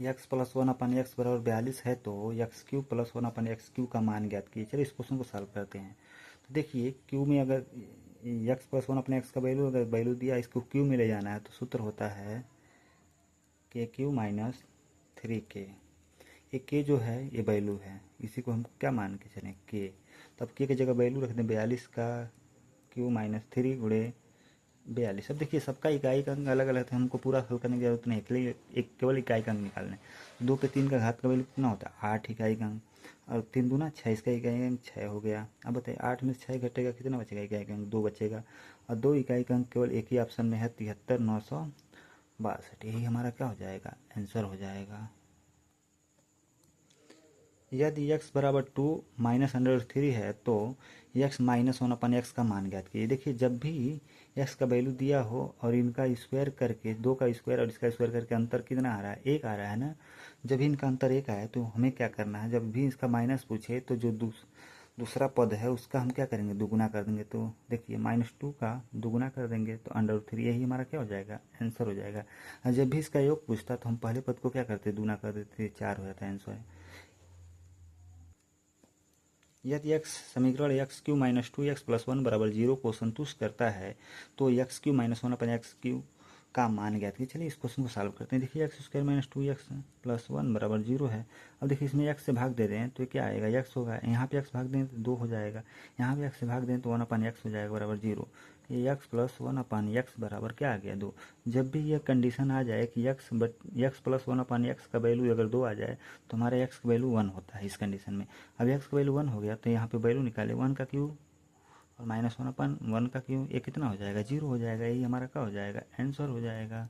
X plus one अपन x बराबर 42 है तो एक्स क्यू प्लस वन अपन एक्स क्यू का मान ज्ञात कीजिए। चलिए इस क्वेश्चन को सॉल्व करते हैं। तो देखिए क्यू में अगर एक्स प्लस वन अपने एक्स का वैल्यू अगर वैल्यू दिया, इसको क्यू में ले जाना है तो सूत्र होता है के क्यू माइनस 3k। ये के जो है ये वैल्यू है, इसी को हम क्या मान के चलें के। तब के की जगह वैल्यू रख दें 42 का क्यू माइनस 3 गुणे 42। अब देखिए सबका इकाई का अंक अलग अलग है, हमको पूरा हल करने की जरूरत नहीं, केवल इकाई का अंक निकालना है। 2 पे 3 का घात का वैल्यू कितना होता है 8 इकाई का अंक, और 3 दूना 6, इसका इकाई का अंक 6 हो गया। अब बताइए 8 में से 6 घटेगा कितना बचेगा, इकाई का अंक 2 बचेगा, और 2 इकाई का अंक केवल एक ही ऑप्शन में है 73,962। यही हमारा क्या हो जाएगा, आंसर हो जाएगा। यदि x बराबर 2 माइनस √3 है तो x माइनस 1 अपन एक्स का मान ज्ञात कीजिए। देखिए जब भी x का वैल्यू दिया हो और इनका स्क्वायर करके, 2 का स्क्वायर और इसका स्क्वायर करके अंतर कितना आ रहा है, 1 आ रहा है ना। जब भी इनका अंतर 1 आया तो हमें क्या करना है, जब भी इसका माइनस पूछे तो जो दूसरा पद है उसका हम क्या करेंगे, दुगुना कर देंगे। तो देखिए -2 का दुगुना कर देंगे तो √3, यही हमारा क्या हो जाएगा, आंसर हो जाएगा। और जब भी इसका योग पूछता तो हम पहले पद को क्या करते, दूना कर देते, 4 हो जाता है आंसर। यदि x समीकरण x Q minus 2x plus 1 बराबर 0 को संतुष्ट करता है तो एक्स क्यू माइनस 1 अपन एक्स क्यू का मान ज्ञात कीजिए। चलिए इस क्वेश्चन को सॉल्व करते हैं। देखिए x square minus 2x plus 1 बराबर 0 है। अब देखिए इसमें x से भाग दे रहे हैं तो क्या आएगा, x होगा, यहाँ पे x भाग दें तो 2 हो जाएगा, यहाँ पे x से भाग दें तो 1 अपन x हो जाएगा बराबर 0। ये x प्लस 1 अपन x बराबर क्या आ गया, 2। जब भी ये कंडीशन आ जाए कि x प्लस 1 अपन x का वैल्यू अगर 2 आ जाए तो हमारा x का वैल्यू 1 होता है इस कंडीशन में। अब x का वैल्यू 1 हो गया तो यहाँ पे वैल्यू निकाले 1 का क्यूब और -1 अपन 1 का क्यूब, ये कितना हो जाएगा, 0 हो जाएगा। यही हमारा क्या हो जाएगा, आंसर हो जाएगा।